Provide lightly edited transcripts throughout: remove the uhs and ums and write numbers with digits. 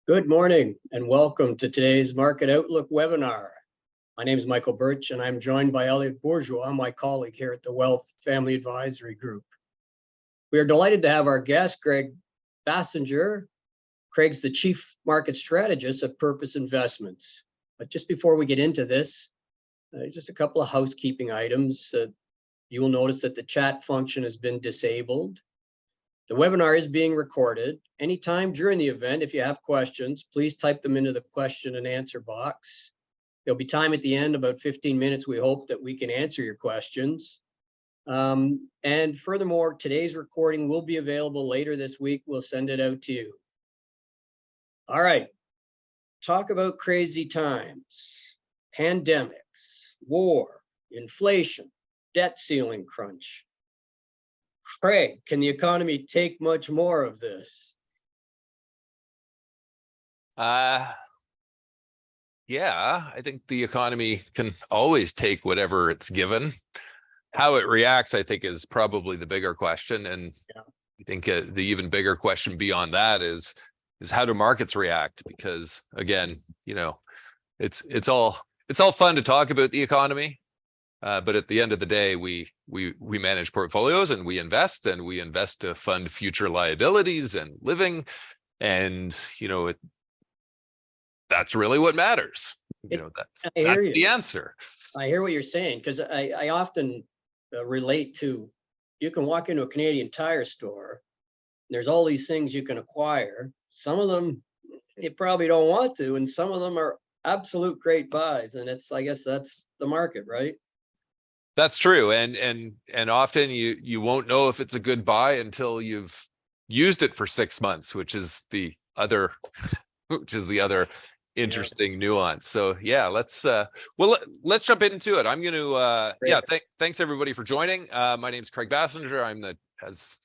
Good morning and welcome to today's Market Outlook webinar. My name is Micheal Burch and I'm joined by Elliot Bourgeois, my colleague here at the Welch Family Advisory Group. We are delighted to have our guest, Craig Basinger. Craig's the Chief Market Strategist at Purpose Investments. But just before we get into this, just a couple of housekeeping items. You will notice that the chat function has been disabled. The webinar is being recorded. Anytime during the event, if you have questions, please type them into the question and answer box. There'll be time at the end, about 15 minutes, we hope, that we can answer your questions. And furthermore, today's recording will be available later this week. We'll send it out to you. All right, talk about crazy times, pandemics, war, inflation, debt ceiling crunch. Craig, can the economy take much more of this? Yeah, I think the economy can always take whatever it's given. How it reacts, I think, is probably the bigger question. And I think the even bigger question beyond that is how do markets react? Because again, you know, it's all fun to talk about the economy. But at the end of the day, we manage portfolios and we invest to fund future liabilities and living. And, you know, that's really what matters. You know, that's the answer. I hear what you're saying, because I often relate to, you can walk into a Canadian Tire store, there's all these things you can acquire. Some of them you probably don't want to, and some of them are absolute great buys. And I guess that's the market, right? That's true. And often you won't know if it's a good buy until you've used it for 6 months, which is the other interesting nuance. So yeah, let's jump into it. I'm going to thanks everybody for joining. My name is Craig Basinger. I'm as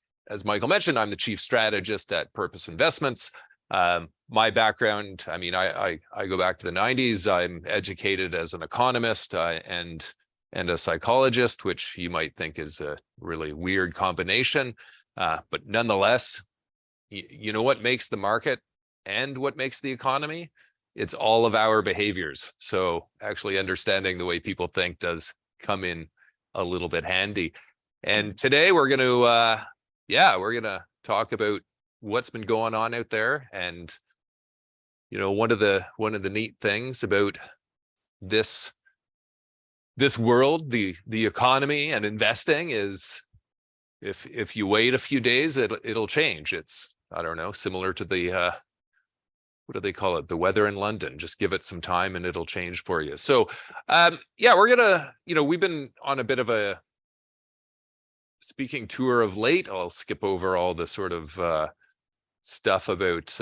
Michael mentioned, I'm the Chief Strategist at Purpose Investments. My background, I mean, I go back to the 90s. I'm educated as an economist and a psychologist, which you might think is a really weird combination. But nonetheless, you know what makes the market and what makes the economy? It's all of our behaviors. So actually understanding the way people think does come in a little bit handy. And today we're going to talk about what's been going on out there. And, you know, one of the neat things about this world, the economy and investing is if you wait a few days, it'll change. It's, I don't know, similar to the what do they call it? The weather in London. Just give it some time and it'll change for you. So we're gonna, you know, we've been on a bit of a speaking tour of late. I'll skip over all the sort of stuff about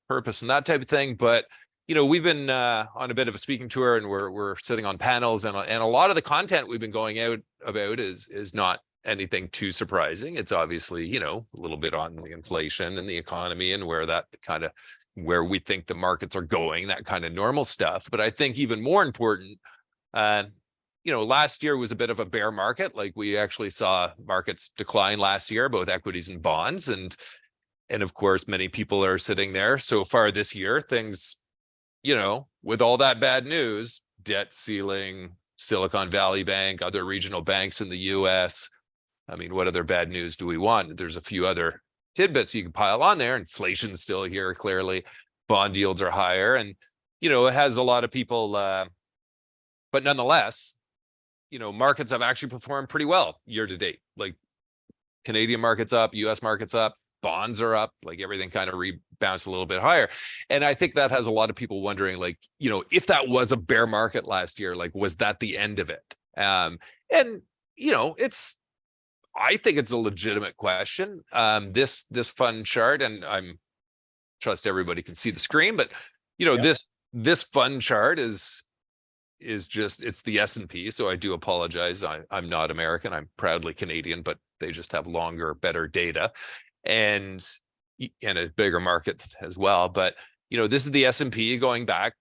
purpose and that type of thing, but you know, we've been on a bit of a speaking tour, and we're sitting on panels, and a lot of the content we've been going out about is not anything too surprising. It's obviously, you know, a little bit on the inflation and the economy and where we think the markets are going, that kind of normal stuff. But I think even more important, you know, last year was a bit of a bear market. Like we actually saw markets decline last year, both equities and bonds, and of course, many people are sitting there. So far this year, things, you know, with all that bad news, debt ceiling, Silicon Valley Bank, other regional banks in the US. I mean, what other bad news do we want? There's a few other tidbits you can pile on there. Inflation's still here, clearly. Bond yields are higher. And, you know, it has a lot of people, but nonetheless, you know, markets have actually performed pretty well year to date. Like Canadian markets up, US markets up, bonds are up, like everything kind of rebounds a little bit higher. And I think that has a lot of people wondering, like, you know, if that was a bear market last year, like, was that the end of it? And, you know, I think it's a legitimate question. This fun chart, and I'm trust everybody can see the screen, but, you know, this fun chart is just, it's the S&P. So I do apologize. I'm not American. I'm proudly Canadian, but they just have longer, better data. And a bigger market as well. But, you know, this is the S&P going back,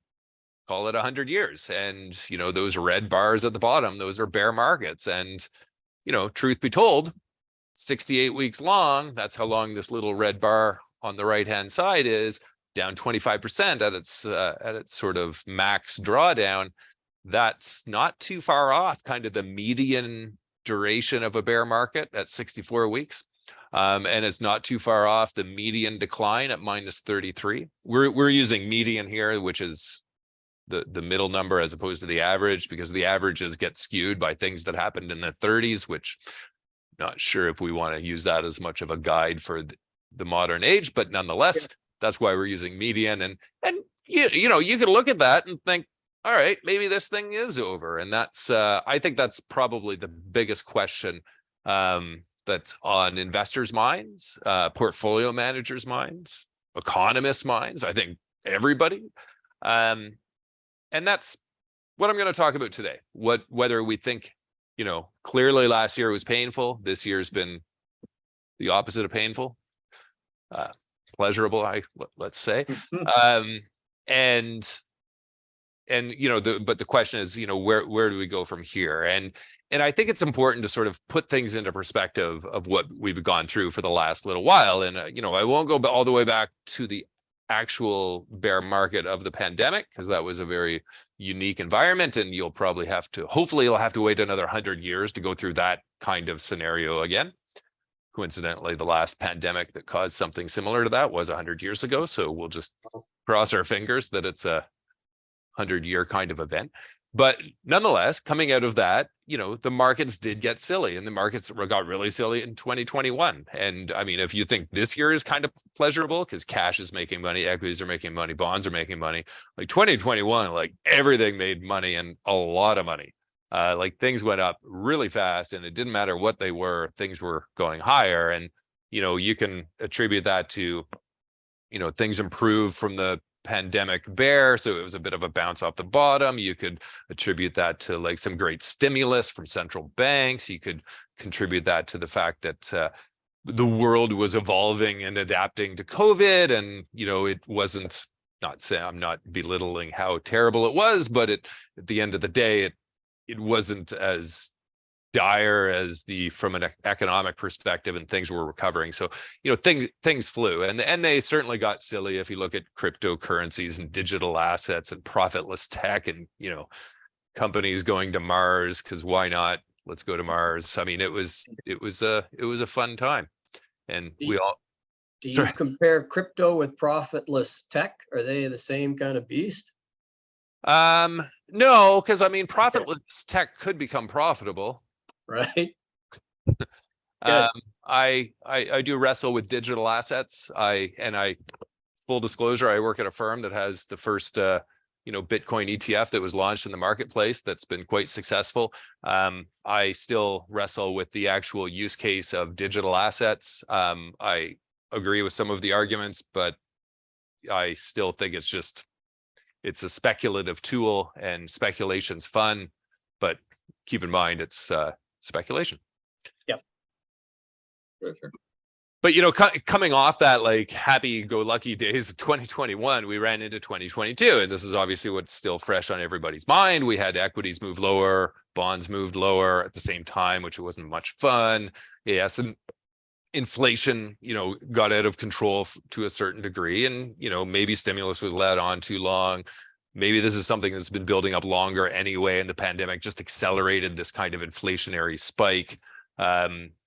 call it 100 years. And, you know, those red bars at the bottom, those are bear markets. And, you know, truth be told, 68 weeks long, that's how long this little red bar on the right-hand side is. down 25% at its sort of max drawdown, that's not too far off kind of the median duration of a bear market at 64 weeks. And it's not too far off the median decline at -33. We're using median here, which is the middle number as opposed to the average, because the averages get skewed by things that happened in the 30s, which not sure if we want to use that as much of a guide for the modern age, but nonetheless, that's why we're using median. And you know, you can look at that and think, all right, maybe this thing is over. And that's I think that's probably the biggest question that's on investors' minds, portfolio managers' minds, economists' minds, I think everybody. And that's what I'm going to talk about today. Whether we think, you know, clearly last year was painful. This year's been the opposite of painful, pleasurable, let's say. And you know, but the question is, you know, where do we go from here? And I think it's important to sort of put things into perspective of what we've gone through for the last little while. And you know, I won't go all the way back to the actual bear market of the pandemic, because that was a very unique environment, and hopefully you'll have to wait another 100 years to go through that kind of scenario again. Coincidentally, the last pandemic that caused something similar to that was 100 years ago, so we'll just cross our fingers that it's a 100-year kind of event. But nonetheless, coming out of that, you know, the markets did get silly, and the markets got really silly in 2021. And I mean, if you think this year is kind of pleasurable because cash is making money, equities are making money, bonds are making money, like 2021, like everything made money, and a lot of money. Like things went up really fast, and it didn't matter what they were, things were going higher. And, you know, you can attribute that to, you know, things improved from the pandemic bear, so it was a bit of a bounce off the bottom. You could attribute that to like some great stimulus from central banks. You could contribute that to the fact that the world was evolving and adapting to COVID, and you know, it wasn't, I'm not belittling how terrible it was, but at the end of the day, it wasn't as dire as from an economic perspective, and things were recovering. So, you know, things flew, and they certainly got silly. If you look at cryptocurrencies and digital assets and profitless tech, and, you know, companies going to Mars, because why not? Let's go to Mars. I mean, it was a fun time. And do you compare crypto with profitless tech? Are they the same kind of beast? No, because I mean, profitless tech could become profitable. Right. I do wrestle with digital assets. Full disclosure, I work at a firm that has the first you know, Bitcoin ETF that was launched in the marketplace that's been quite successful. I still wrestle with the actual use case of digital assets. I agree with some of the arguments, but I still think it's a speculative tool, and speculation's fun, but keep in mind it's speculation. Yeah. Sure. But, you know, coming off that like happy-go-lucky days of 2021, we ran into 2022, and this is obviously what's still fresh on everybody's mind. We had equities move lower, bonds moved lower at the same time, which wasn't much fun. Yes, and inflation, you know, got out of control to a certain degree, and, you know, maybe stimulus was led on too long. Maybe this is something that's been building up longer anyway, and the pandemic just accelerated this kind of inflationary spike.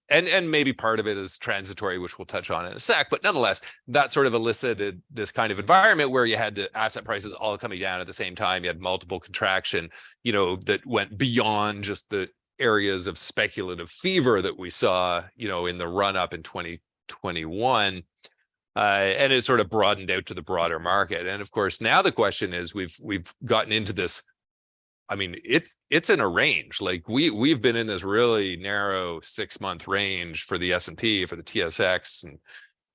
And maybe part of it is transitory, which we'll touch on in a sec. But nonetheless, that sort of elicited this kind of environment where you had the asset prices all coming down at the same time. You had multiple contraction, you know, that went beyond just the areas of speculative fever that we saw, you know, in the run up in 2021. And it sort of broadened out to the broader market. And of course, now the question is, we've gotten into this. I mean, it's in a range. Like we've been in this really narrow 6-month range for the S&P, for the TSX, and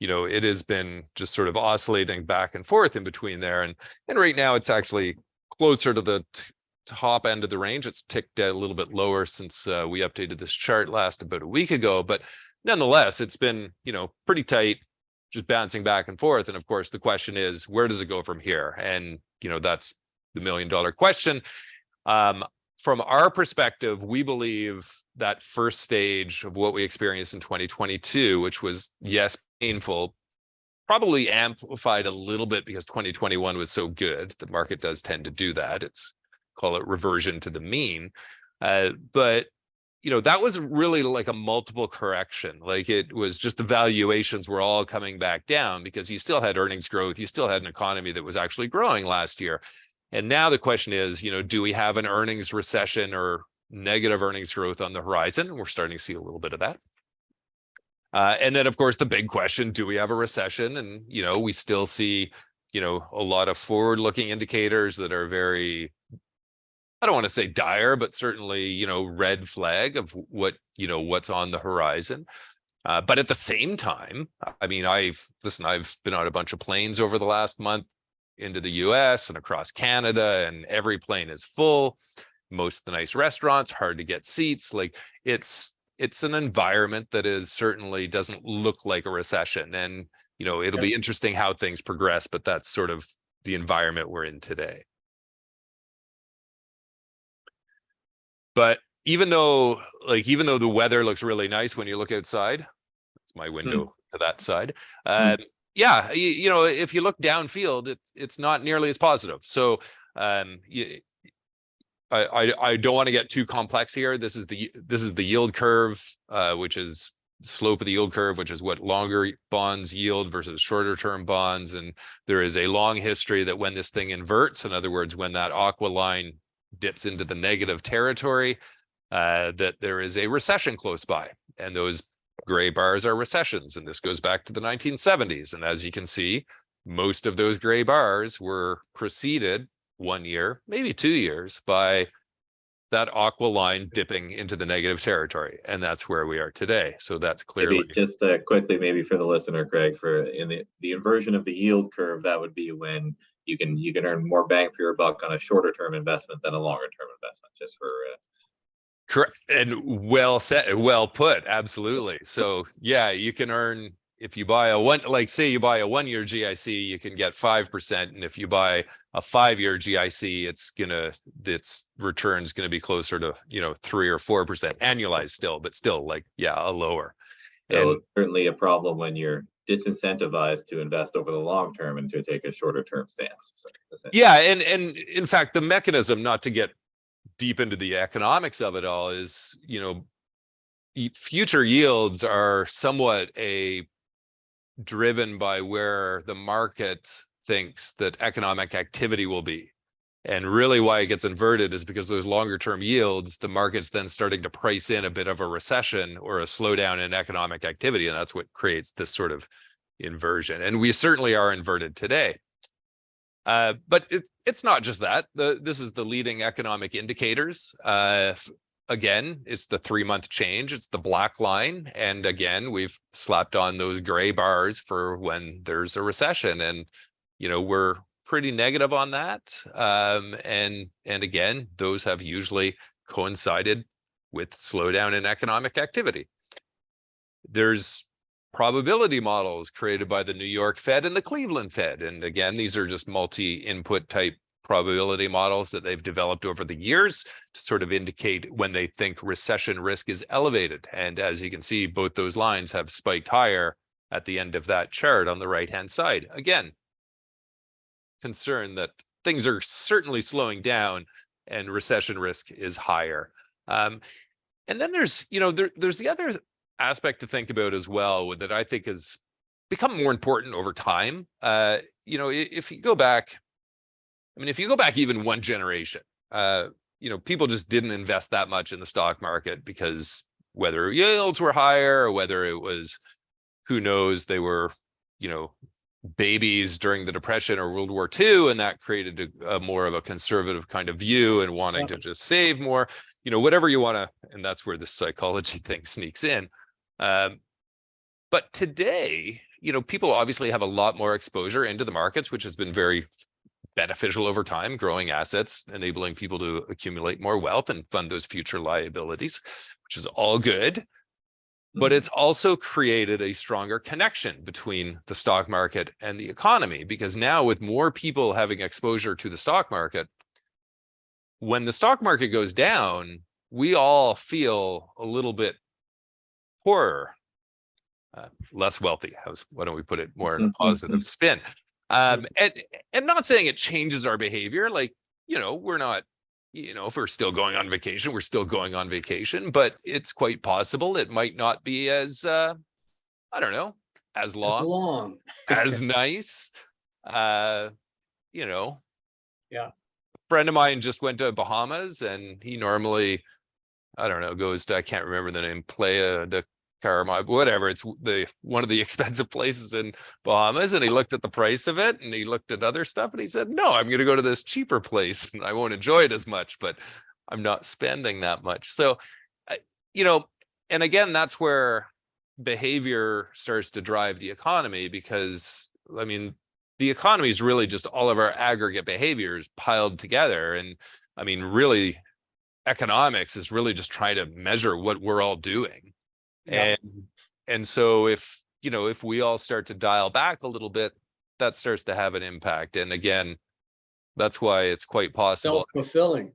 you know, it has been just sort of oscillating back and forth in between there. And right now, it's actually closer to the top end of the range. It's ticked a little bit lower since we updated this chart about a week ago. But nonetheless, it's been, you know, pretty tight, just bouncing back and forth. And of course, the question is, where does it go from here? And, you know, that's the $1 million question. From our perspective, we believe that first stage of what we experienced in 2022, which was, yes, painful, probably amplified a little bit because 2021 was so good. The market does tend to do that. It's call it reversion to the mean. But that was really like a multiple correction. Like it was just the valuations were all coming back down because you still had earnings growth. You still had an economy that was actually growing last year. And now the question is, do we have an earnings recession or negative earnings growth on the horizon? We're starting to see a little bit of that. And then, of course, the big question, do we have a recession? And, we still see, a lot of forward-looking indicators that are very, I don't want to say dire, but certainly, red flag of what's on the horizon. But at the same time, I mean, I've been on a bunch of planes over the last month into the US and across Canada, and every plane is full. Most of the nice restaurants, hard to get seats. Like it's an environment that is certainly doesn't look like a recession. And, it'll be interesting how things progress, but that's sort of the environment we're in today. But even though the weather looks really nice when you look outside, that's my window to that side. Yeah, if you look downfield, it's not nearly as positive. So I don't want to get too complex here. This is the yield curve, which is slope of the yield curve, which is what longer bonds yield versus shorter term bonds. And there is a long history that when this thing inverts, in other words, when that aqua line dips into the negative territory, that there is a recession close by. And those gray bars are recessions. And this goes back to the 1970s. And as you can see, most of those gray bars were preceded 1 year, maybe 2 years, by that aqua line dipping into the negative territory. And that's where we are today. So that's clearly maybe just quickly, maybe for the listener, Craig, for in the inversion of the yield curve, that would be when you can earn more bang for your buck on a shorter term investment than a longer term investment, just for correct. And well said, well put. Absolutely. So yeah, you can earn, if you buy say you buy a 1 year GIC, you can get 5%. And if you buy a 5 year GIC, its return's going to be closer to, 3 or 4% annualized still, but still a lower. So it's certainly a problem when you're disincentivized to invest over the long term and to take a shorter term stance. Yeah. And in fact, the mechanism, not to get deep into the economics of it all, is, future yields are somewhat driven by where the market thinks that economic activity will be. And really why it gets inverted is because those longer term yields, the market's then starting to price in a bit of a recession or a slowdown in economic activity. And that's what creates this sort of inversion. And we certainly are inverted today. But it's not just that. This is the leading economic indicators. Again, it's the 3-month change. It's the black line. And again, we've slapped on those gray bars for when there's a recession. And, we're pretty negative on that. And again, those have usually coincided with slowdown in economic activity. There's probability models created by the New York Fed and the Cleveland Fed. And again, these are just multi-input type probability models that they've developed over the years to sort of indicate when they think recession risk is elevated. And as you can see, both those lines have spiked higher at the end of that chart on the right-hand side. Again, concern that things are certainly slowing down and recession risk is higher. And then there's the other aspect to think about as well that I think has become more important over time. If you go back, even one generation, people just didn't invest that much in the stock market because whether yields were higher or whether it was, who knows, they were, babies during the Depression or World War II, and that created a more of a conservative kind of view and wanting to just save more, whatever you want to, and that's where the psychology thing sneaks in. But today, people obviously have a lot more exposure into the markets, which has been very beneficial over time, growing assets, enabling people to accumulate more wealth and fund those future liabilities, which is all good. But it's also created a stronger connection between the stock market and the economy, because now with more people having exposure to the stock market, when the stock market goes down, we all feel a little bit poorer. less wealthy. Why don't we put it more in a positive spin? And not saying it changes our behavior. Like, we're not, if we're still going on vacation, we're still going on vacation, but it's quite possible it might not be as, I don't know, as long. As nice. Yeah. A friend of mine just went to Bahamas, and he normally, I don't know, goes to, I can't remember the name, Playa de Carmen, whatever. It's one of the expensive places in Bahamas, and he looked at the price of it, and he looked at other stuff, and he said, no, I'm going to go to this cheaper place, and I won't enjoy it as much, but I'm not spending that much. So, and again, that's where behavior starts to drive the economy, because, I mean, the economy is really just all of our aggregate behaviors piled together. And I mean, really, economics is really just trying to measure what we're all doing. Yeah. And so if we all start to dial back a little bit, that starts to have an impact. And again, that's why it's quite possible. Self-fulfilling.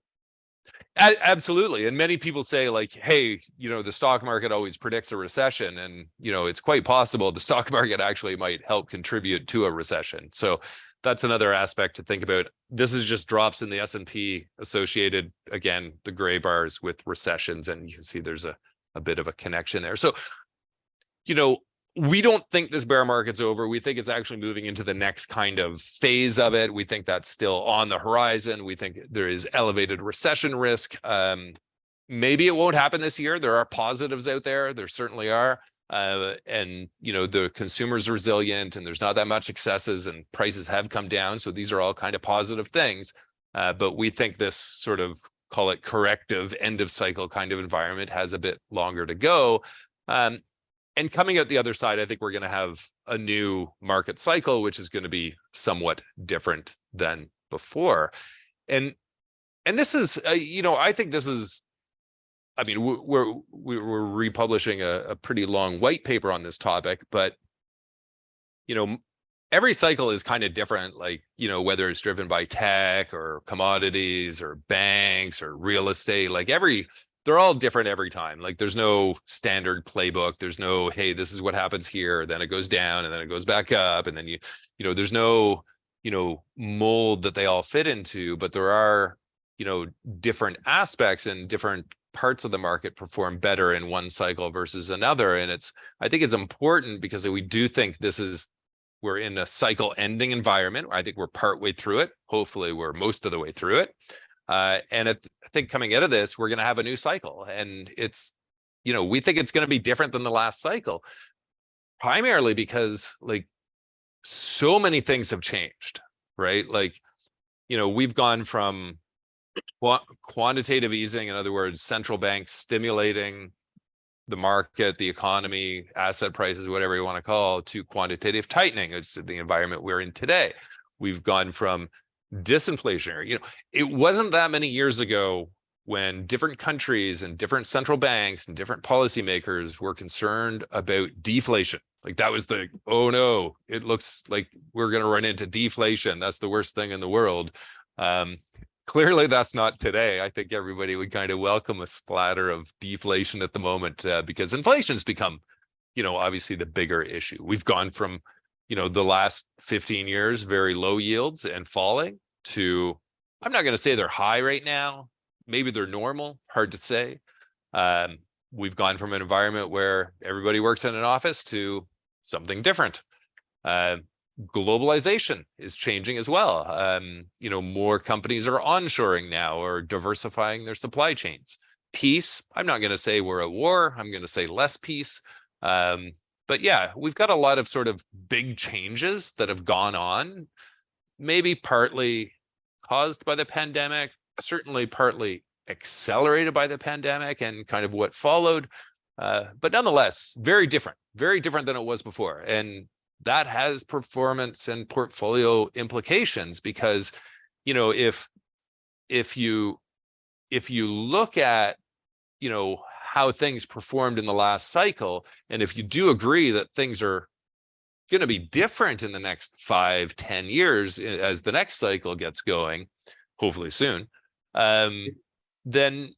Absolutely. And many people say, like, hey, the stock market always predicts a recession. And, it's quite possible the stock market actually might help contribute to a recession. So that's another aspect to think about. This is just drops in the S&P associated, again, the gray bars with recessions. And you can see there's a bit of a connection there. So, we don't think this bear market's over. We think it's actually moving into the next kind of phase of it. We think that's still on the horizon. We think there is elevated recession risk. Maybe it won't happen this year. There are positives out there. There certainly are. And, the consumer's resilient, and there's not that much excesses, and prices have come down. So these are all kind of positive things. But we think this sort of, call it corrective, end of cycle kind of environment has a bit longer to go. And coming out the other side, I think we're going to have a new market cycle, which is going to be somewhat different than before. And this is, I think this is, I mean, we're republishing a pretty long white paper on this topic, but, every cycle is kind of different, like, whether it's driven by tech or commodities or banks or real estate, like they're all different every time. Like, there's no standard playbook. There's no, hey, this is what happens here, then it goes down, and then it goes back up. And then there's no, mold that they all fit into, but there are, different aspects, and different parts of the market perform better in one cycle versus another. And I think it's important, because we do think we're in a cycle ending environment. I think we're partway through it. Hopefully we're most of the way through it. And I think coming out of this, we're going to have a new cycle, and it's, we think it's going to be different than the last cycle, primarily because, like, so many things have changed, right? Like, we've gone from quantitative easing, in other words, central banks stimulating the market, the economy, asset prices, whatever you want to call, to quantitative tightening. It's the environment we're in today. We've gone from disinflationary. It wasn't that many years ago when different countries and different central banks and different policymakers were concerned about deflation. Like, that was oh no, it looks like we're going to run into deflation. That's the worst thing in the world. Clearly that's not today. I think everybody would kind of welcome a splatter of deflation at the moment, because inflation's become, obviously the bigger issue. We've gone from, the last 15 years, very low yields and falling, to, I'm not going to say they're high right now. Maybe they're normal, hard to say. We've gone from an environment where everybody works in an office to something different. Globalization is changing as well. More companies are onshoring now, or diversifying their supply chains. Peace, I'm not going to say we're at war. I'm going to say less peace. But yeah, we've got a lot of sort of big changes that have gone on, maybe partly caused by the pandemic, certainly partly accelerated by the pandemic and kind of what followed. But nonetheless, very different than it was before. And that has performance and portfolio implications, because, if you look at, how things performed in the last cycle, and if you do agree that things are going to be different in the next 5-10 years as the next cycle gets going, hopefully soon, then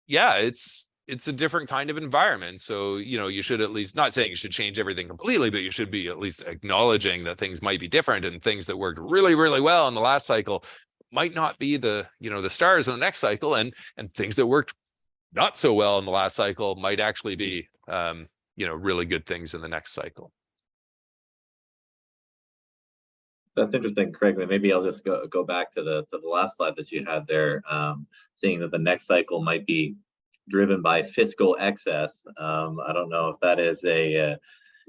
yeah, it's it's a different kind of environment. So, you should at least, not saying you should change everything completely, but you should be at least acknowledging that things might be different, and things that worked really, really well in the last cycle might not be the stars in the next cycle, and things that worked not so well in the last cycle might actually be, really good things in the next cycle. That's interesting, Craig. Maybe I'll just go back to the last slide that you had there, seeing that the next cycle might be driven by fiscal excess. I don't know if that is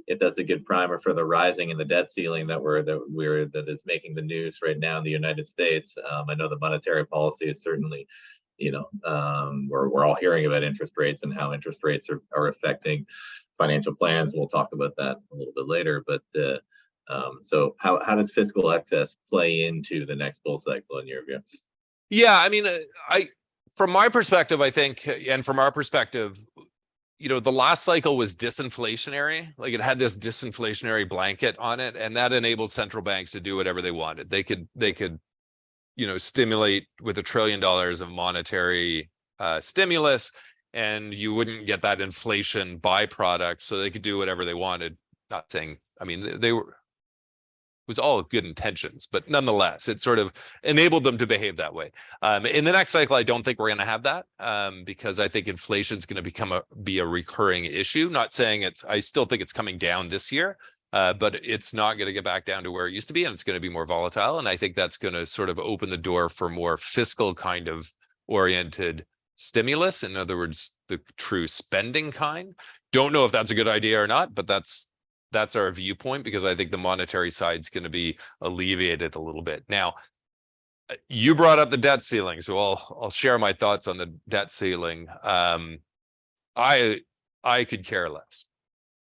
if that's a good primer for the rising in the debt ceiling that is making the news right now in the United States. I know the monetary policy is certainly, we're all hearing about interest rates and how interest rates are affecting financial plans. We'll talk about that a little bit later, but so how does fiscal excess play into the next bull cycle in your view? Yeah, I mean, from my perspective, I think, and from our perspective, the last cycle was disinflationary. Like, it had this disinflationary blanket on it, and that enabled central banks to do whatever they wanted. They could, stimulate with $1 trillion of monetary stimulus, and you wouldn't get that inflation byproduct. So they could do whatever they wanted. Not saying, I mean, was all good intentions, but nonetheless, it sort of enabled them to behave that way. In the next cycle, I don't think we're going to have that, because I think inflation is going to be a recurring issue. Not saying I still think it's coming down this year, but it's not going to get back down to where it used to be, and it's going to be more volatile. And I think that's going to sort of open the door for more fiscal kind of oriented stimulus. In other words, the true spending kind. Don't know if that's a good idea or not, but that's our viewpoint, because I think the monetary side is going to be alleviated a little bit. Now, you brought up the debt ceiling, so I'll share my thoughts on the debt ceiling. I could care less,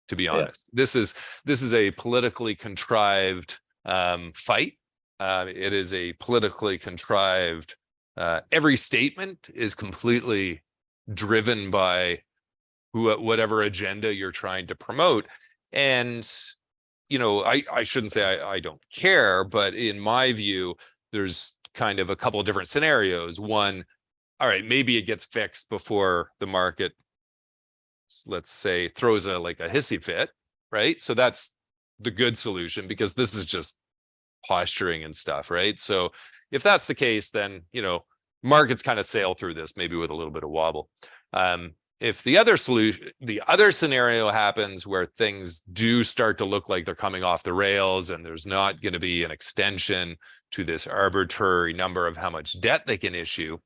to be honest. Yeah. This is a politically contrived fight. It is a politically contrived. Every statement is completely driven by whatever agenda you're trying to promote. And, I shouldn't say I don't care, but in my view, there's kind of a couple of different scenarios. One, all right, maybe it gets fixed before the market, let's say, throws a hissy fit, right? So that's the good solution, because this is just posturing and stuff, right? So if that's the case, then, markets kind of sail through this, maybe with a little bit of wobble. If the other scenario happens where things do start to look like they're coming off the rails, and there's not going to be an extension to this arbitrary number of how much debt they can issue,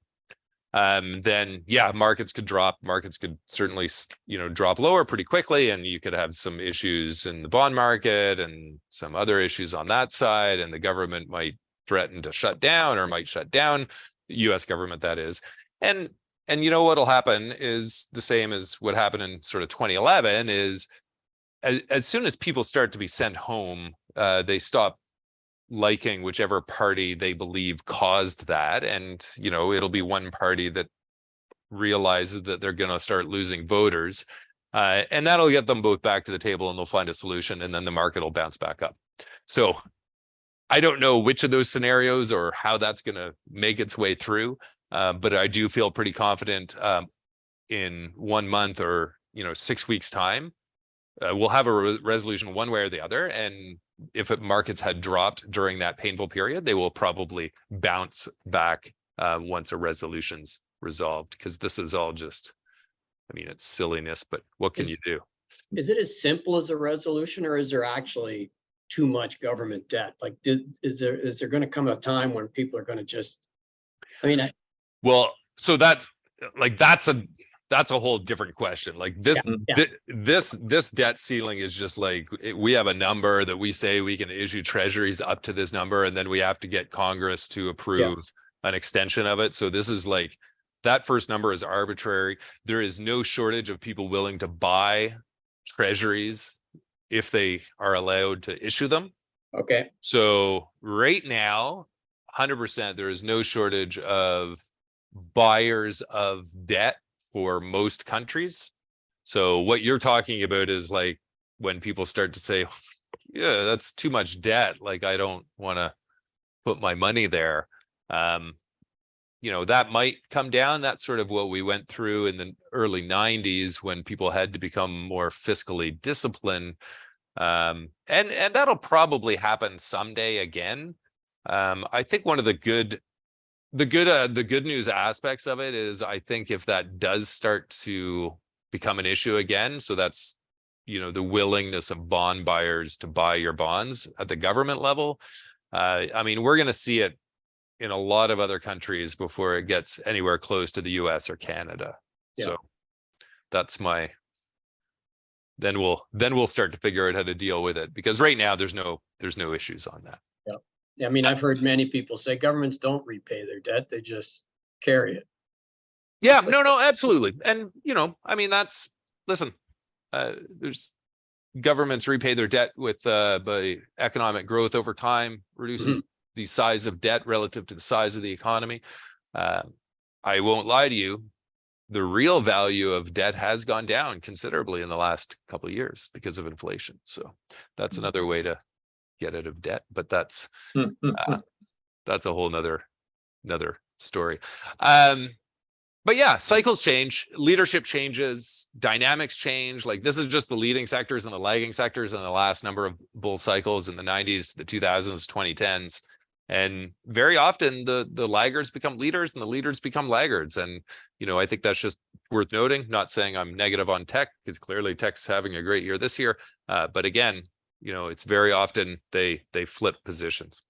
then yeah, markets could drop. Markets could certainly, drop lower pretty quickly, and you could have some issues in the bond market and some other issues on that side, and the government might threaten to shut down, or might shut down, the U.S. government, that is. And what'll happen is the same as what happened in sort of 2011, is as soon as people start to be sent home, they stop liking whichever party they believe caused that. And, it'll be one party that realizes that they're going to start losing voters. And that'll get them both back to the table, and they'll find a solution, and then the market will bounce back up. So I don't know which of those scenarios or how that's going to make its way through. But I do feel pretty confident in 1 month or 6 weeks time, we'll have a resolution one way or the other. And if markets had dropped during that painful period, they will probably bounce back once a resolution's resolved, because this is all just, it's silliness, but what can you do? Is it as simple as a resolution, or is there actually too much government debt? Like, is there going to come a time when people are going to just, well, so that's a whole different question. Like this debt ceiling is just like, we have a number that we say we can issue treasuries up to this number, and then we have to get Congress to approve an extension of it. So this is like, that first number is arbitrary. There is no shortage of people willing to buy treasuries if they are allowed to issue them. Okay. So right now, 100%, there is no shortage of buyers of debt for most countries. So what you're talking about is like when people start to say, yeah, that's too much debt, like I don't want to put my money there. that might come down. That's sort of what we went through in the early 90s when people had to become more fiscally disciplined. And that'll probably happen someday again. I think one of the good news aspects of it is, I think if that does start to become an issue again, so that's, the willingness of bond buyers to buy your bonds at the government level. I mean, we're going to see it in a lot of other countries before it gets anywhere close to the US or Canada. Yeah. So that's then we'll start to figure out how to deal with it, because right now there's no issues on that. Yeah. I mean, I've heard many people say governments don't repay their debt, they just carry it. Yeah, no, absolutely. And, I mean, there's governments repay their debt with by economic growth over time, reduces the size of debt relative to the size of the economy. I won't lie to you, the real value of debt has gone down considerably in the last couple of years because of inflation. So that's another way to get out of debt, but that's a whole nother story. But yeah, cycles change, leadership changes, dynamics change. Like, this is just the leading sectors and the lagging sectors in the last number of bull cycles in the 90s, the 2000s, 2010s. And very often the laggards become leaders and the leaders become laggards. And, I think that's just worth noting. Not saying I'm negative on tech, because clearly tech's having a great year this year. But again, it's very often they flip positions.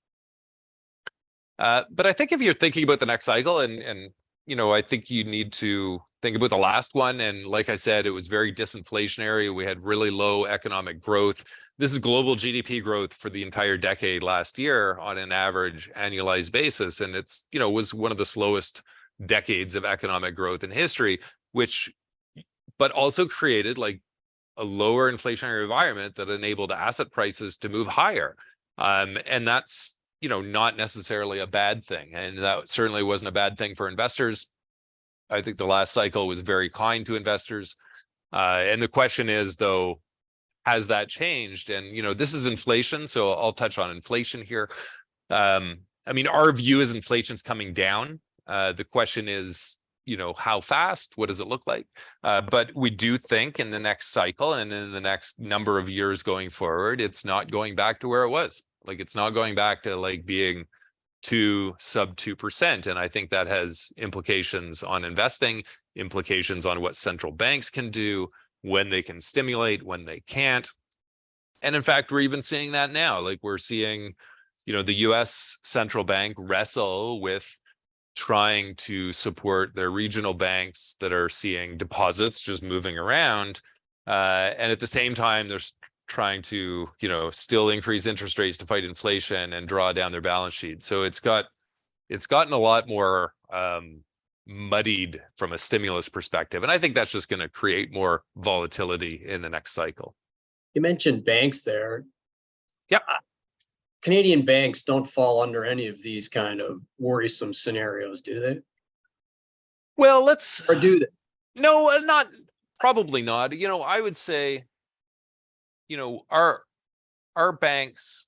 But I think if you're thinking about the next cycle, and I think you need to think about the last one. And like I said, it was very disinflationary. We had really low economic growth. This is global GDP growth for the entire decade last year on an average annualized basis. And it's, was one of the slowest decades of economic growth in history, but also created like a lower inflationary environment that enabled asset prices to move higher. And that's, not necessarily a bad thing. And that certainly wasn't a bad thing for investors. I think the last cycle was very kind to investors. And the question is, though, has that changed? And, this is inflation. So I'll touch on inflation here. I mean, our view is inflation's coming down. The question is, how fast? What does it look like? But we do think in the next cycle and in the next number of years going forward, it's not going back to where it was. Like, it's not going back to like being sub 2%. And I think that has implications on investing, implications on what central banks can do, when they can stimulate, when they can't. And in fact, we're even seeing that now. Like, we're seeing, the US central bank wrestle with trying to support their regional banks that are seeing deposits just moving around. And at the same time, they're trying to, still increase interest rates to fight inflation and draw down their balance sheet. So it's gotten a lot more muddied from a stimulus perspective. And I think that's just going to create more volatility in the next cycle. You mentioned banks there. Yeah. Canadian banks don't fall under any of these kind of worrisome scenarios, do they? Well, or do they? No, probably not. I would say, our banks,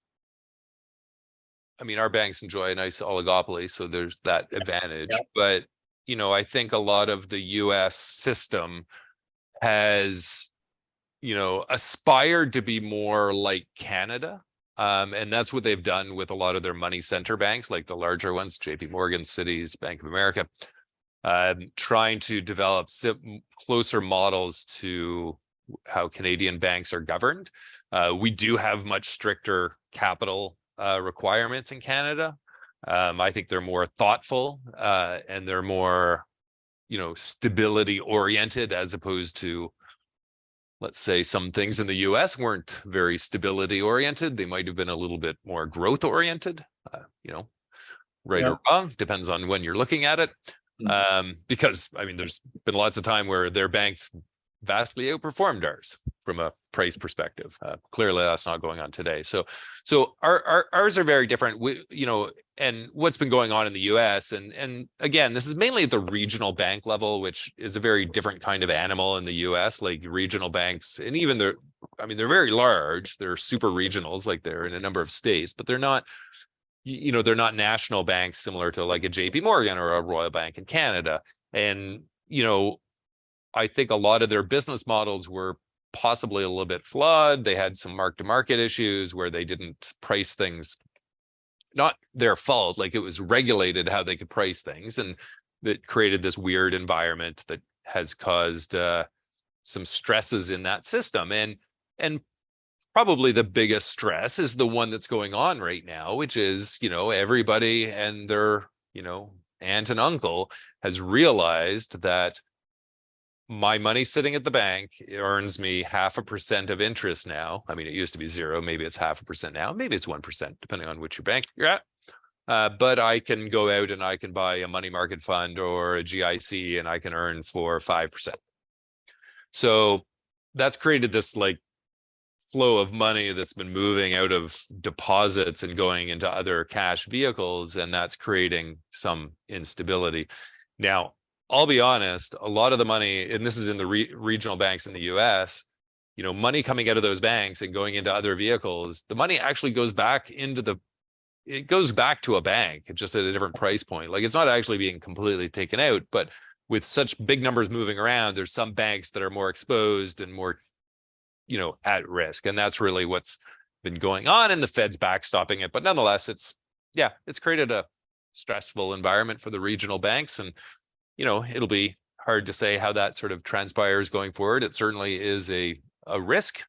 our banks enjoy a nice oligopoly, so there's that advantage. Yeah. But, I think a lot of the US system has, aspired to be more like Canada. And that's what they've done with a lot of their money center banks, like the larger ones, JP Morgan, Citi's, Bank of America, trying to develop closer models to how Canadian banks are governed. We do have much stricter capital requirements in Canada. I think they're more thoughtful and they're more, stability oriented, as opposed to, let's say, some things in the US weren't very stability oriented. They might have been a little bit more growth oriented, right or wrong, depends on when you're looking at it. Because there's been lots of time where their banks vastly outperformed ours from a price perspective. Clearly that's not going on today. So ours are very different. And what's been going on in the US, and again, this is mainly at the regional bank level, which is a very different kind of animal in the US. Like, regional banks, and even they're very large. They're super regionals, like they're in a number of states, but they're not you know, they're not national banks similar to like a JP Morgan or a Royal Bank in Canada. And, you know, I think a lot of their business models were possibly a little bit flawed. They had some mark-to-market issues where they didn't price things, not their fault, like it was regulated how they could price things, and that created this weird environment that has caused some stresses in that system. And probably the biggest stress is the one that's going on right now, which is, you know, everybody and their, you know, aunt and uncle has realized that my money sitting at the bank earns me 0.5% of interest now. I mean, it used to be 0. Maybe it's 0.5% now. Maybe it's 1%, depending on which bank you're at. But I can go out and I can buy a money market fund or a GIC and I can earn 4 or 5%. So that's created this like flow of money that's been moving out of deposits and going into other cash vehicles, and that's creating some instability. Now, I'll be honest, a lot of the money, and this is in the regional banks in the US, you know, money coming out of those banks and going into other vehicles, the money actually goes back into it goes back to a bank, just at a different price point. Like, it's not actually being completely taken out, but with such big numbers moving around, there's some banks that are more exposed and more, you know, at risk. And that's really what's been going on, and the Fed's backstopping it. But nonetheless, it's created a stressful environment for the regional banks. And, you know, it'll be hard to say how that sort of transpires going forward. It certainly is a risk.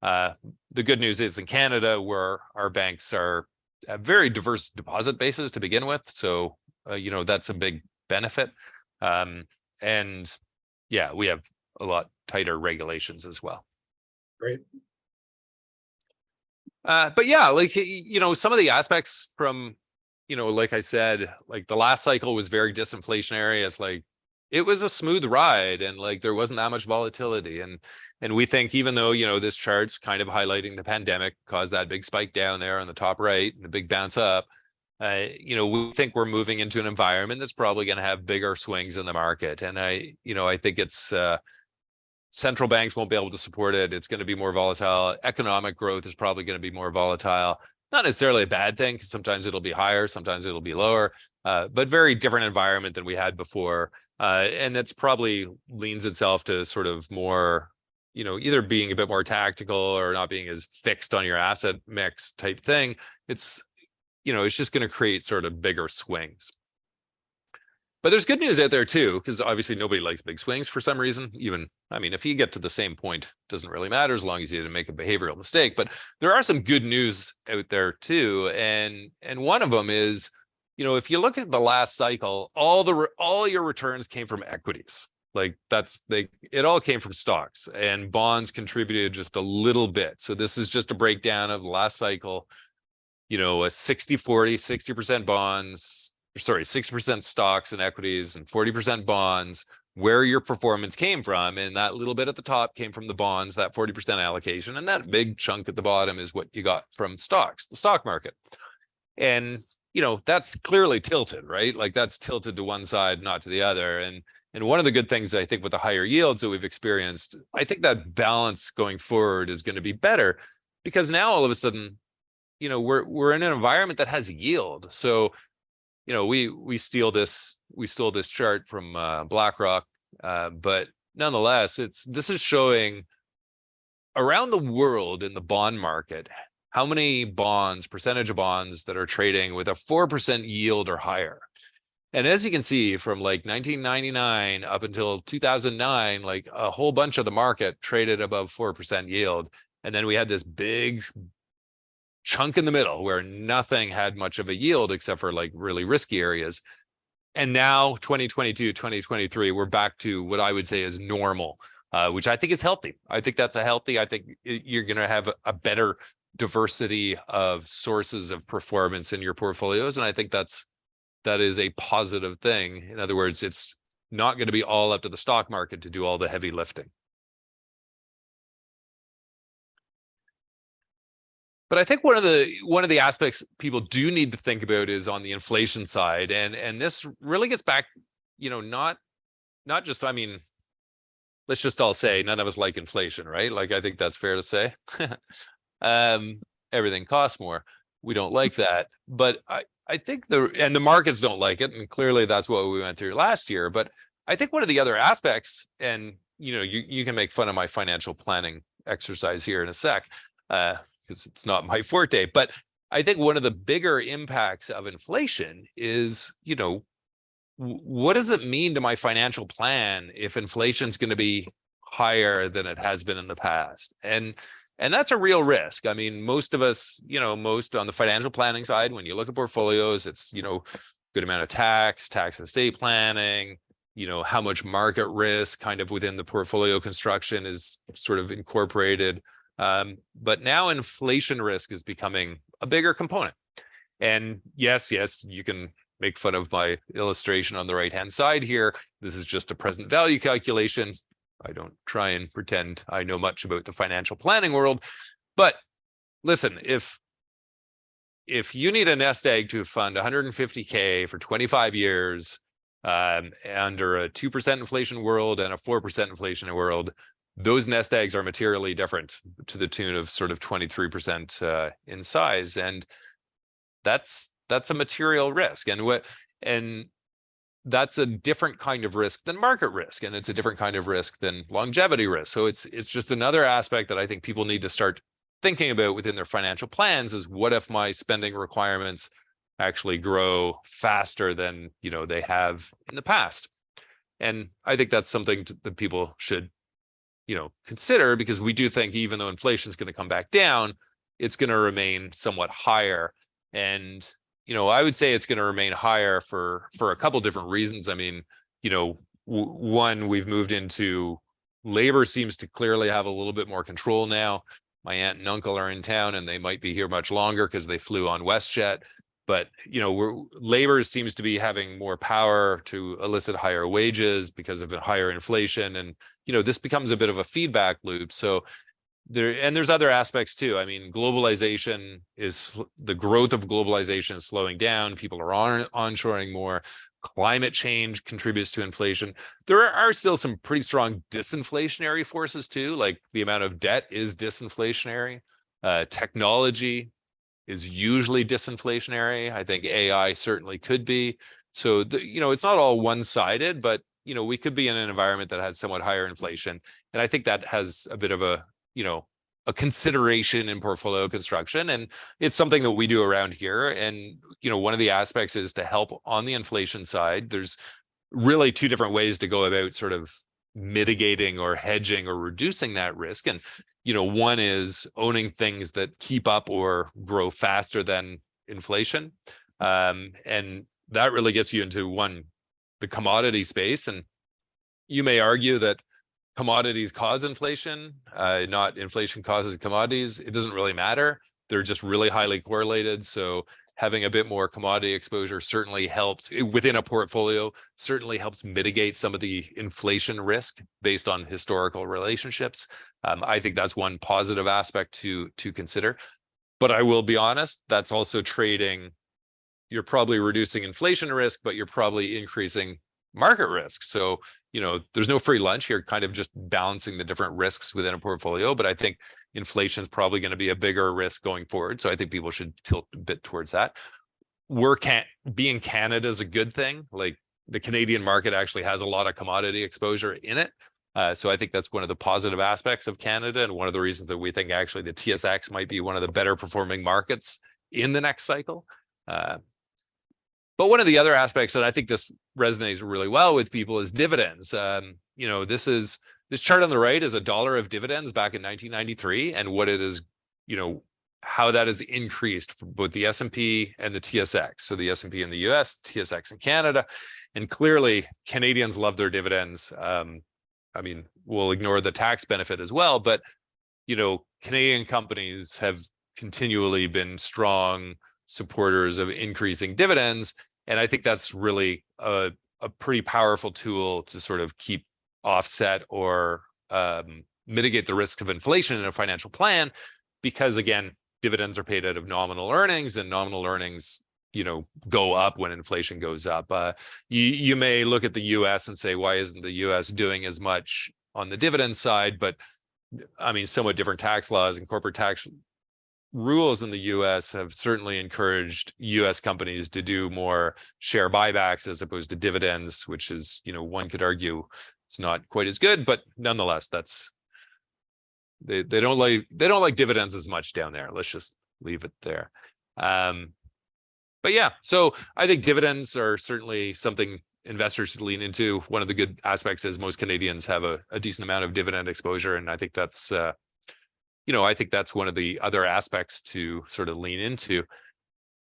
The good news is in Canada, where our banks are a very diverse deposit bases to begin with. So, you know, that's a big benefit. And yeah, we have a lot tighter regulations as well. Great. But yeah, like, you know, some of the aspects from, you know, like I said, like the last cycle was very disinflationary. It's like, it was a smooth ride, and like there wasn't that much volatility. And we think, even though, you know, this chart's kind of highlighting the pandemic caused that big spike down there on the top right and a big bounce up, you know, we think we're moving into an environment that's probably going to have bigger swings in the market. And I think it's central banks won't be able to support it. It's going to be more volatile. Economic growth is probably going to be more volatile. Not necessarily a bad thing, because sometimes it'll be higher, sometimes it'll be lower, but very different environment than we had before. And that's probably leans itself to sort of more, you know, either being a bit more tactical or not being as fixed on your asset mix type thing. It's, you know, it's just going to create sort of bigger swings. But there's good news out there too, because obviously nobody likes big swings for some reason. Even, I mean, if you get to the same point, it doesn't really matter as long as you didn't make a behavioral mistake. But there are some good news out there too. And one of them is, you know, if you look at the last cycle, all your returns came from equities. Like it all came from stocks, and bonds contributed just a little bit. So this is just a breakdown of the last cycle, you know, a 60-40, 60% bonds, 60% stocks and equities and 40% bonds, where your performance came from. And that little bit at the top came from the bonds, that 40% allocation. And that big chunk at the bottom is what you got from stocks, the stock market. And, you know, that's clearly tilted, right? Like that's tilted to one side, not to the other. And one of the good things, I think, with the higher yields that we've experienced, I think that balance going forward is going to be better, because now all of a sudden, you know, we're in an environment that has yield. So, you know, we stole this chart from BlackRock, but nonetheless, this is showing around the world in the bond market how many percentage of bonds that are trading with a 4% yield or higher. And as you can see, from like 1999 up until 2009, like a whole bunch of the market traded above 4% yield, and then we had this big chunk in the middle where nothing had much of a yield except for like really risky areas. And now 2022, 2023, we're back to what I would say is normal, which I think is healthy. I think that's I think you're going to have a better diversity of sources of performance in your portfolios. And I think that is a positive thing. In other words, it's not going to be all up to the stock market to do all the heavy lifting. But I think one of the aspects people do need to think about is on the inflation side, and this really gets back, you know, not just, I mean, let's just all say none of us like inflation, right? Like I think that's fair to say. Everything costs more, we don't like that. But I think the markets don't like it. And clearly that's what we went through last year. But I think one of the other aspects, and you can make fun of my financial planning exercise here in a sec, because it's not my forte, but I think one of the bigger impacts of inflation is, what does it mean to my financial plan if inflation's going to be higher than it has been in the past? And that's a real risk. I mean, most of us, most on the financial planning side, when you look at portfolios, it's, good amount of tax estate planning, how much market risk kind of within the portfolio construction is sort of incorporated. But now inflation risk is becoming a bigger component. And yes, you can make fun of my illustration on the right-hand side here. This is just a present value calculation. I don't try and pretend I know much about the financial planning world, but listen, if you need a nest egg to fund 150K for 25 years, under a 2% inflation world and a 4% inflation world, those nest eggs are materially different to the tune of sort of 23% in size. And that's a material risk. And that's a different kind of risk than market risk. And it's a different kind of risk than longevity risk. So it's just another aspect that I think people need to start thinking about within their financial plans is, what if my spending requirements actually grow faster than they have in the past? And I think that's something that people should consider, because we do think even though inflation is going to come back down, it's going to remain somewhat higher. And I would say it's going to remain higher for a couple different reasons. I mean, one, we've moved into labor seems to clearly have a little bit more control now. My aunt and uncle are in town and they might be here much longer because they flew on WestJet. But, labor seems to be having more power to elicit higher wages because of a higher inflation. And, this becomes a bit of a feedback loop. So there's other aspects too. I mean, the growth of globalization is slowing down. People are onshoring more. Climate change contributes to inflation. There are still some pretty strong disinflationary forces too, like the amount of debt is disinflationary. Technology is usually disinflationary. I think AI certainly could be. So, it's not all one-sided, but, we could be in an environment that has somewhat higher inflation. And I think that has a bit of a consideration in portfolio construction. And it's something that we do around here. And, one of the aspects is to help on the inflation side. There's really two different ways to go about sort of mitigating or hedging or reducing that risk. And, one is owning things that keep up or grow faster than inflation. And that really gets you into the commodity space. And you may argue that commodities cause inflation, not inflation causes commodities. It doesn't really matter. They're just really highly correlated. So having a bit more commodity exposure certainly helps within a portfolio, certainly helps mitigate some of the inflation risk based on historical relationships. I think that's one positive aspect to consider. But I will be honest, that's also trading. You're probably reducing inflation risk, but you're probably increasing market risk. So, there's no free lunch here, kind of just balancing the different risks within a portfolio. But I think inflation is probably going to be a bigger risk going forward. So I think people should tilt a bit towards that. Being Canada is a good thing. Like, the Canadian market actually has a lot of commodity exposure in it. So I think that's one of the positive aspects of Canada. And one of the reasons that we think actually the TSX might be one of the better performing markets in the next cycle. But one of the other aspects, and I think this resonates really well with people, is dividends. This chart on the right is $1 of dividends back in 1993, and what it is, how that has increased for both the S&P and the TSX. So the S&P in the US, TSX in Canada, and clearly Canadians love their dividends. I mean, we'll ignore the tax benefit as well, but Canadian companies have continually been strong supporters of increasing dividends. And I think that's really a pretty powerful tool to sort of keep offset or mitigate the risks of inflation in a financial plan, because again, dividends are paid out of nominal earnings, and nominal earnings, go up when inflation goes up. You may look at the US and say, why isn't the US doing as much on the dividend side? But I mean, somewhat different tax laws and corporate tax rules in the US have certainly encouraged US companies to do more share buybacks as opposed to dividends, which is, one could argue it's not quite as good, but nonetheless, that's they don't like dividends as much down there. Let's just leave it there. But yeah, so I think dividends are certainly something investors should lean into. One of the good aspects is most Canadians have a decent amount of dividend exposure, and I think that's I think that's one of the other aspects to sort of lean into.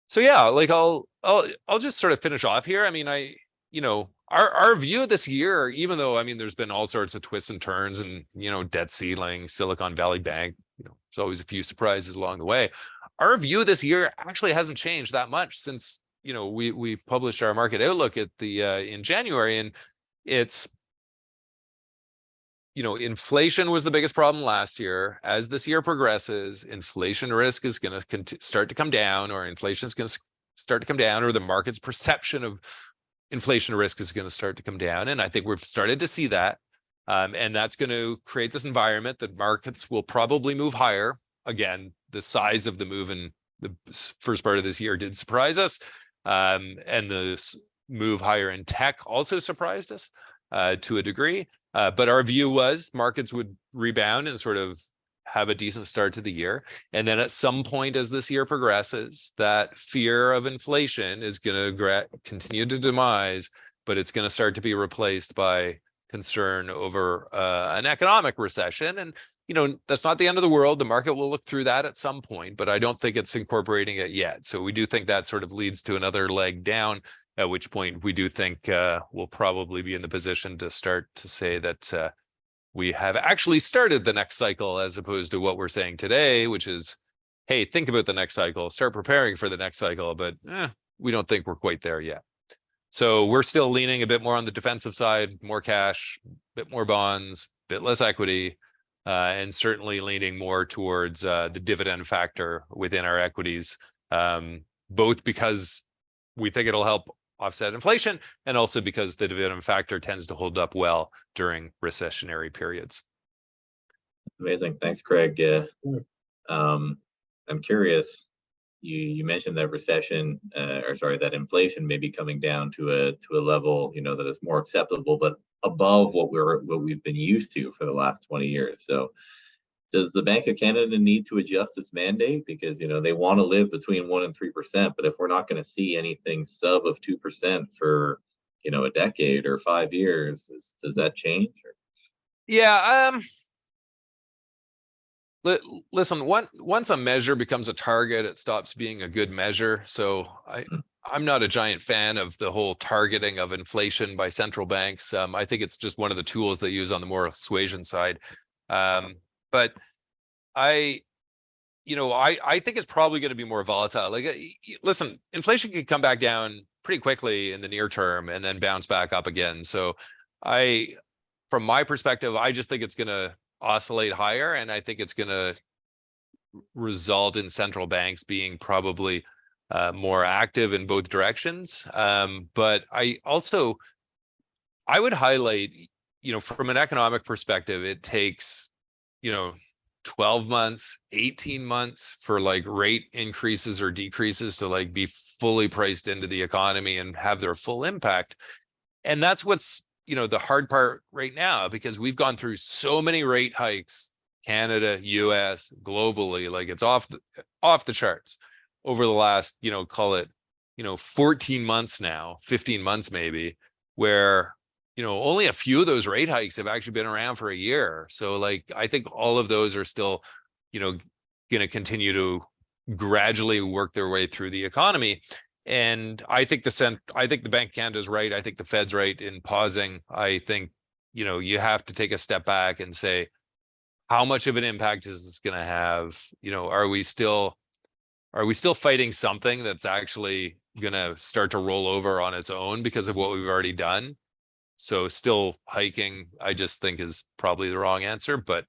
So yeah, like I'll just sort of finish off here. I mean, our view this year, even though there's been all sorts of twists and turns, and debt ceiling, Silicon Valley Bank, there's always a few surprises along the way. Our view this year actually hasn't changed that much since we published our market outlook at the in January, and it's inflation was the biggest problem last year. As this year progresses, inflation risk is going to start to come down, or inflation is going to start to come down, or the market's perception of inflation risk is going to start to come down. And I think we've started to see that. And that's going to create this environment that markets will probably move higher. Again, the size of the move in the first part of this year did surprise us. And the move higher in tech also surprised us to a degree. But our view was markets would rebound and sort of have a decent start to the year. And then at some point as this year progresses, that fear of inflation is going to continue to demise, but it's going to start to be replaced by concern over an economic recession. And, that's not the end of the world. The market will look through that at some point, but I don't think it's incorporating it yet. So we do think that sort of leads to another leg down, at which point we do think we'll probably be in the position to start to say that we have actually started the next cycle, as opposed to what we're saying today, which is, hey, think about the next cycle, start preparing for the next cycle, but we don't think we're quite there yet. So we're still leaning a bit more on the defensive side, more cash, a bit more bonds, a bit less equity, and certainly leaning more towards the dividend factor within our equities, both because we think it'll help offset inflation, and also because the dividend factor tends to hold up well during recessionary periods. Amazing. Thanks, Craig. I'm curious, you mentioned that recession, that inflation may be coming down to a level, that is more acceptable, but above what we've been used to for the last 20 years. So does the Bank of Canada need to adjust its mandate? Because, they want to live between 1% and 3%, but if we're not going to see anything sub of 2% for, a decade or 5 years, does that change? Yeah. Listen, once a measure becomes a target, it stops being a good measure. So I'm not a giant fan of the whole targeting of inflation by central banks. I think it's just one of the tools they use on the more persuasion side. But I think it's probably going to be more volatile. Like, listen, inflation could come back down pretty quickly in the near term and then bounce back up again. So from my perspective, I just think it's going to oscillate higher, and I think it's going to result in central banks being probably more active in both directions. But I would highlight, from an economic perspective, it takes 12 months, 18 months for like rate increases or decreases to like be fully priced into the economy and have their full impact. And that's what's, the hard part right now, because we've gone through so many rate hikes, Canada, US, globally, like it's off the charts over the last, call it, 14 months now, 15 months maybe, where only a few of those rate hikes have actually been around for a year. So like, I think all of those are still, going to continue to gradually work their way through the economy. And I think the Bank of Canada is right. I think the Fed's right in pausing. I think, you have to take a step back and say, how much of an impact is this going to have? Are we still fighting something that's actually going to start to roll over on its own because of what we've already done? So still hiking, I just think, is probably the wrong answer. But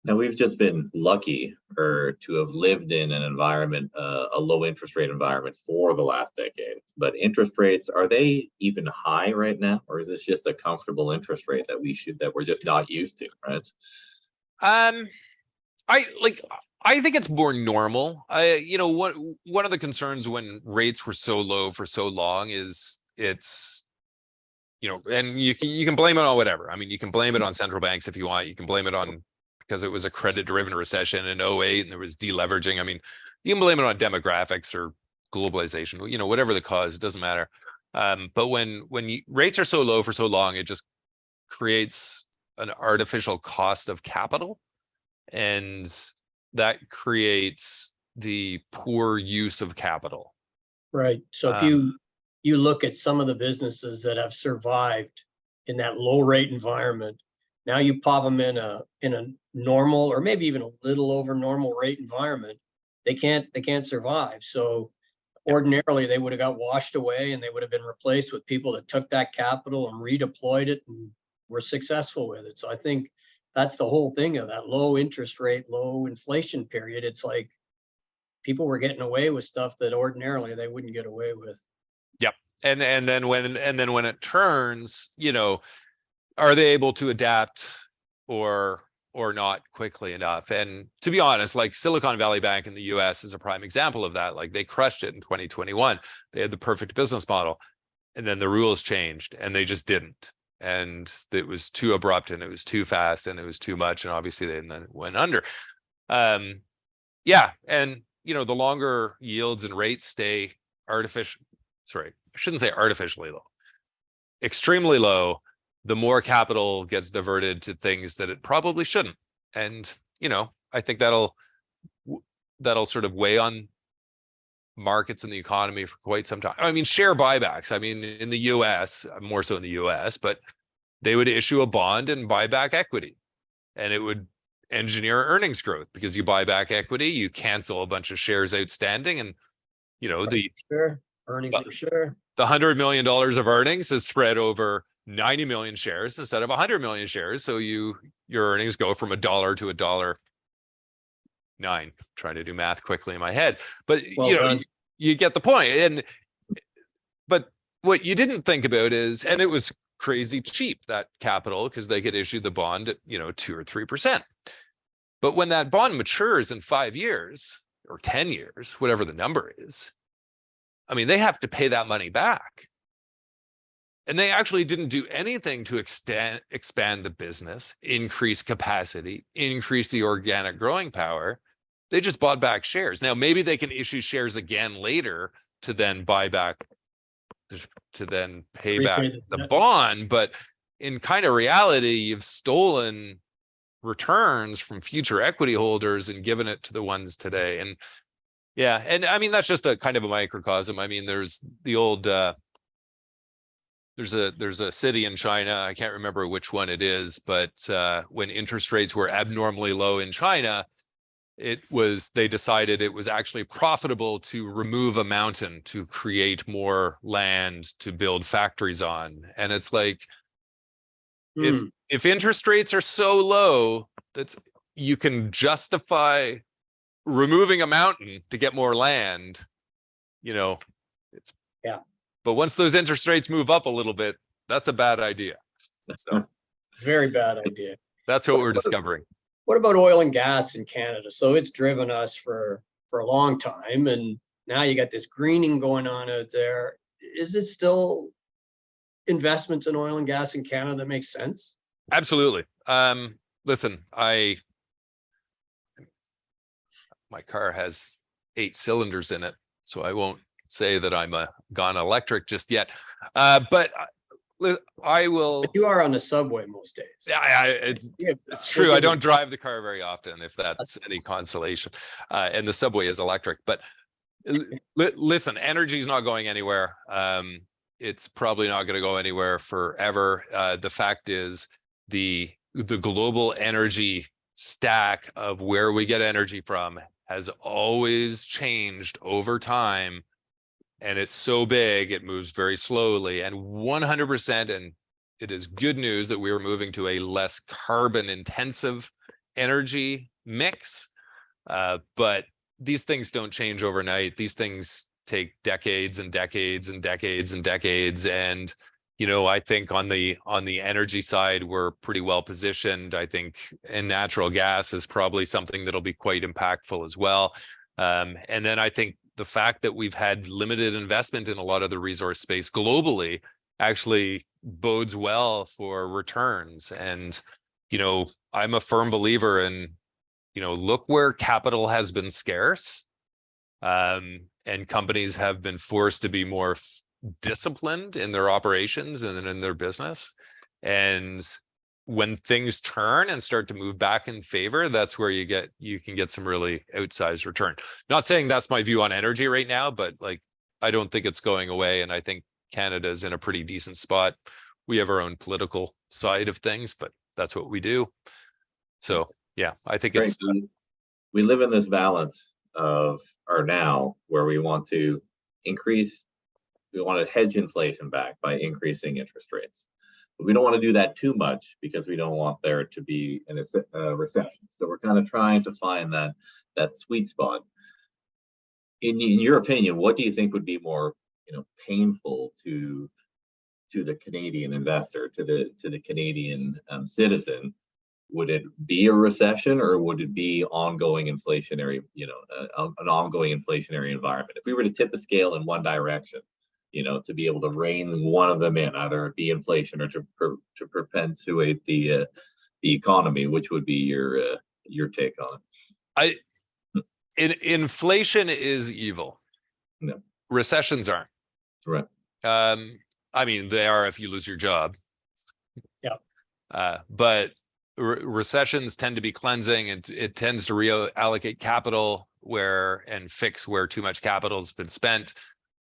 now we've just been lucky to have lived in an environment, a low interest rate environment for the last decade. But interest rates, are they even high right now, or is this just a comfortable interest rate that we're just not used to, right? I think it's more normal. One of the concerns when rates were so low for so long is it's, and you can blame it on whatever. I mean, you can blame it on central banks if you want. You can blame it on because it was a credit-driven recession in 08 and there was deleveraging. I mean, you can blame it on demographics or globalization. Whatever the cause, it doesn't matter. But when rates are so low for so long, it just creates an artificial cost of capital, and that creates the poor use of capital. Right. So if you look at some of the businesses that have survived in that low rate environment, now you pop them in a normal or maybe even a little over normal rate environment, they can't survive. So ordinarily they would have got washed away and they would have been replaced with people that took that capital and redeployed it and were successful with it. So I think that's the whole thing of that low interest rate, low inflation period. It's like people were getting away with stuff that ordinarily they wouldn't get away with. Yep. And then when it turns, are they able to adapt or not quickly enough? And to be honest, like Silicon Valley Bank in the US is a prime example of that. Like they crushed it in 2021. They had the perfect business model, and then the rules changed and they just didn't. And it was too abrupt and it was too fast and it was too much. And obviously they then went under. And the longer yields and rates stay artificially low, extremely low, the more capital gets diverted to things that it probably shouldn't. And, I think that'll sort of weigh on markets and the economy for quite some time. I mean, share buybacks. I mean, in the US, more so in the US, but they would issue a bond and buy back equity, and it would engineer earnings growth because you buy back equity, you cancel a bunch of shares outstanding, and earnings per share. The $100 million of earnings is spread over 90 million shares instead of 100 million shares. So your earnings go from $1 to $1.09. Trying to do math quickly in my head, but you get the point. But what you didn't think about is, and it was crazy cheap, that capital, because they could issue the bond at 2 or 3%. But when that bond matures in 5 years or 10 years, whatever the number is, I mean, they have to pay that money back. And they actually didn't do anything to expand the business, increase capacity, increase the organic growing power. They just bought back shares. Now, maybe they can issue shares again later to then buy back, to then pay back the bond. But in kind of reality, you've stolen returns from future equity holders and given it to the ones today. And and I mean, that's just a kind of a microcosm. I mean, there's the old, there's a city in China, I can't remember which one it is, but when interest rates were abnormally low in China, they decided it was actually profitable to remove a mountain to create more land to build factories on. And it's like, if interest rates are so low that you can justify removing a mountain to get more land, but once those interest rates move up a little bit, that's a bad idea. So very bad idea. That's what we're discovering. What about oil and gas in Canada? So it's driven us for a long time, and now you got this greening going on out there. Is it still investments in oil and gas in Canada that makes sense? Absolutely. Listen, my car has 8 cylinders in it, so I won't say that I'm gone electric just yet. But I will. But you are on the subway most days. Yeah, it's true. I don't drive the car very often, if that's any consolation. And the subway is electric. But listen, energy is not going anywhere. It's probably not going to go anywhere forever. The fact is, the global energy stack of where we get energy from has always changed over time. And it's so big, it moves very slowly, and 100%. And it is good news that we are moving to a less carbon intensive energy mix. But these things don't change overnight. These things take decades and decades and decades and decades. And, I think on the energy side, we're pretty well positioned. I think, and natural gas is probably something that'll be quite impactful as well. And then I think the fact that we've had limited investment in a lot of the resource space globally actually bodes well for returns. And, I'm a firm believer in, look where capital has been scarce, and companies have been forced to be more disciplined in their operations and in their business. And when things turn and start to move back in favor, that's where you can get some really outsized return. Not saying that's my view on energy right now, but I don't think it's going away. And I think Canada's in a pretty decent spot. We have our own political side of things, but that's what we do. So yeah, I think Right. We live in this balance of our now where we want to hedge inflation back by increasing interest rates. But we don't want to do that too much because we don't want there to be a recession. So we're kind of trying to find that sweet spot. In your opinion, what do you think would be more painful to the Canadian investor, to the Canadian citizen? Would it be a recession, or would it be ongoing inflationary, an ongoing inflationary environment? If we were to tip the scale in one direction, to be able to rein one of them in, either it be inflation or to perpetuate the economy, which would be your take on it? Inflation is evil. No. Recessions aren't. Right. I mean, they are if you lose your job. Yeah. But recessions tend to be cleansing, and it tends to reallocate capital and fix where too much capital has been spent.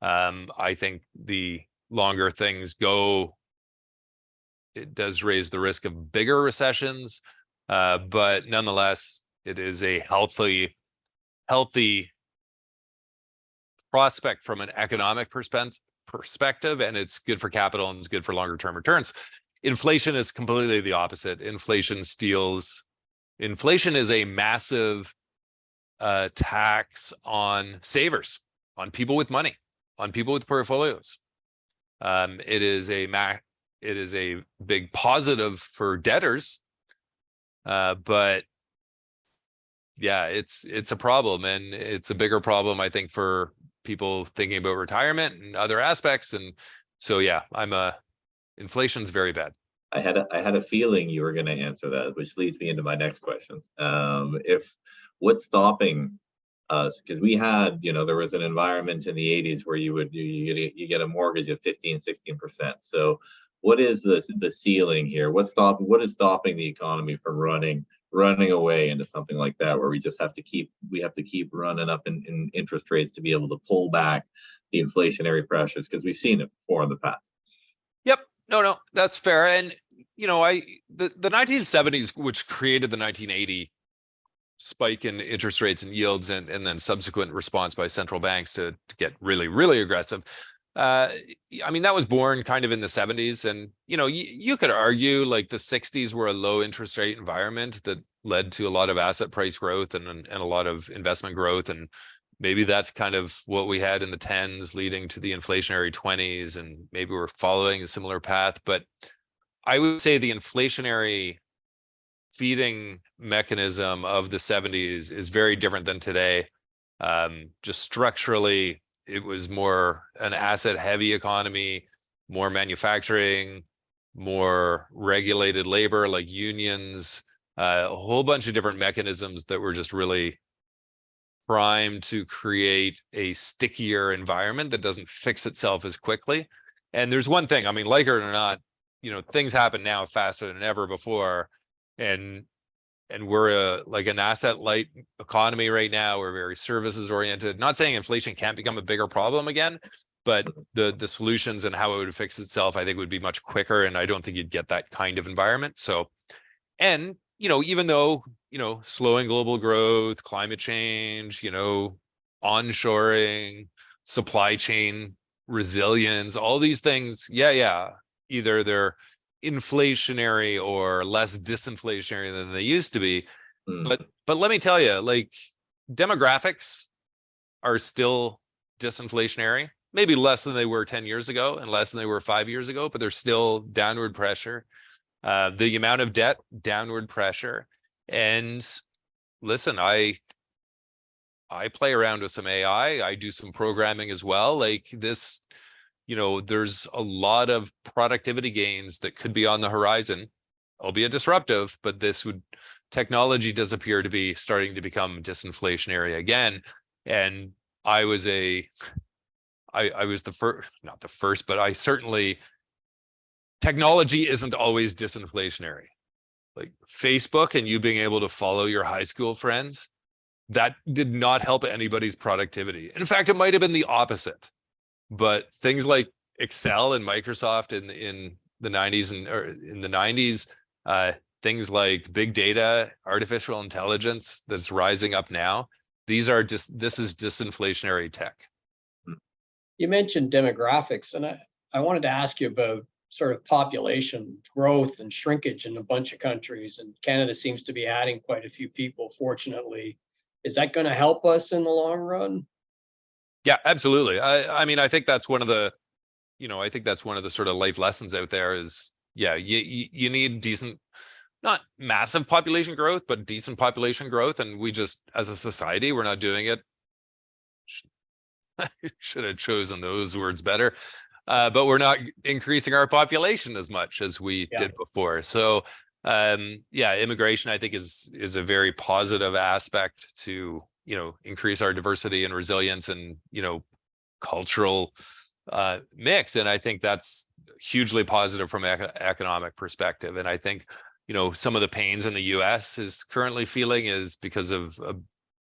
I think the longer things go, it does raise the risk of bigger recessions. But nonetheless, it is a healthy prospect from an economic perspective, and it's good for capital and it's good for longer term returns. Inflation is completely the opposite. Inflation is a massive tax on savers, on people with money, on people with portfolios. It is a big positive for debtors, but yeah, it's a problem, and it's a bigger problem, I think, for people thinking about retirement and other aspects. And so yeah, inflation's very bad. I had a feeling you were going to answer that, which leads me into my next question. What's stopping us? Because we had, there was an environment in the 80s where you get a mortgage of 15-16%. So what is the ceiling here? What is stopping the economy from running away into something like that, where we have to keep running up in interest rates to be able to pull back the inflationary pressures? Because we've seen it before in the past. Yep. No, that's fair. And, the 1970s, which created the 1980 spike in interest rates and yields, and then subsequent response by central banks to get really, really aggressive. I mean, that was born kind of in the 70s. And, you could argue like the 60s were a low interest rate environment that led to a lot of asset price growth and a lot of investment growth. And maybe that's kind of what we had in the 10s leading to the inflationary 20s, and maybe we're following a similar path. But I would say the inflationary feeding mechanism of the 70s is very different than today. Just structurally, it was more an asset heavy economy, more manufacturing, more regulated labor like unions, a whole bunch of different mechanisms that were just really primed to create a stickier environment that doesn't fix itself as quickly. And there's one thing, I mean, like it or not, things happen now faster than ever before. And we're an asset light economy right now. We're very services oriented. Not saying inflation can't become a bigger problem again, but the solutions and how it would fix itself, I think, would be much quicker. And I don't think you'd get that kind of environment. So, and, even though, slowing global growth, climate change, onshoring, supply chain resilience, all these things, either they're inflationary or less disinflationary than they used to be. But let me tell you, demographics are still disinflationary. maybe less than they were 10 years ago and less than they were 5 years ago, but there's still downward pressure. The amount of debt, downward pressure. And listen, I play around with some AI. I do some programming as well. Like this, there's a lot of productivity gains that could be on the horizon, albeit disruptive, but technology does appear to be starting to become disinflationary again. And I was the first, not the first, but I certainly, technology isn't always disinflationary. Like Facebook and you being able to follow your high school friends, that did not help anybody's productivity. In fact, it might have been the opposite. But things like Excel and Microsoft in the 90s, things like big data, artificial intelligence that's rising up now, this is disinflationary tech. You mentioned demographics, and I wanted to ask you about sort of population growth and shrinkage in a bunch of countries, and Canada seems to be adding quite a few people, fortunately. Is that going to help us in the long run? Yeah, absolutely. I mean, I think that's one of the, sort of life lessons out there is, yeah, you need decent, not massive population growth, but decent population growth. And we just, as a society, we're not doing it. I should have chosen those words better. But we're not increasing our population as much as we did before. So, immigration, I think, is a very positive aspect to, increase our diversity and resilience and, cultural mix. And I think that's hugely positive from an economic perspective. And I think, some of the pains in the US is currently feeling is because of a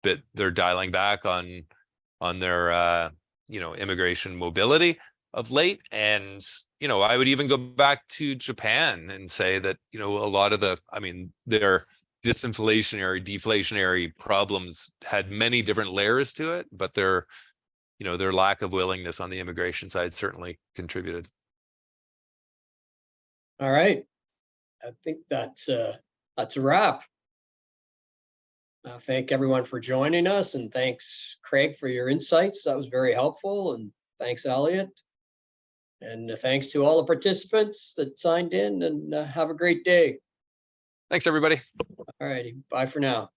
bit, they're dialing back on their, immigration mobility of late. And, I would even go back to Japan and say that, a lot of their disinflationary, deflationary problems had many different layers to it, but their lack of willingness on the immigration side certainly contributed. All right. I think that's a wrap. Thank everyone for joining us, and thanks, Craig, for your insights. That was very helpful, and thanks, Elliot. And thanks to all the participants that signed in, and have a great day. Thanks, everybody. All righty. Bye for now.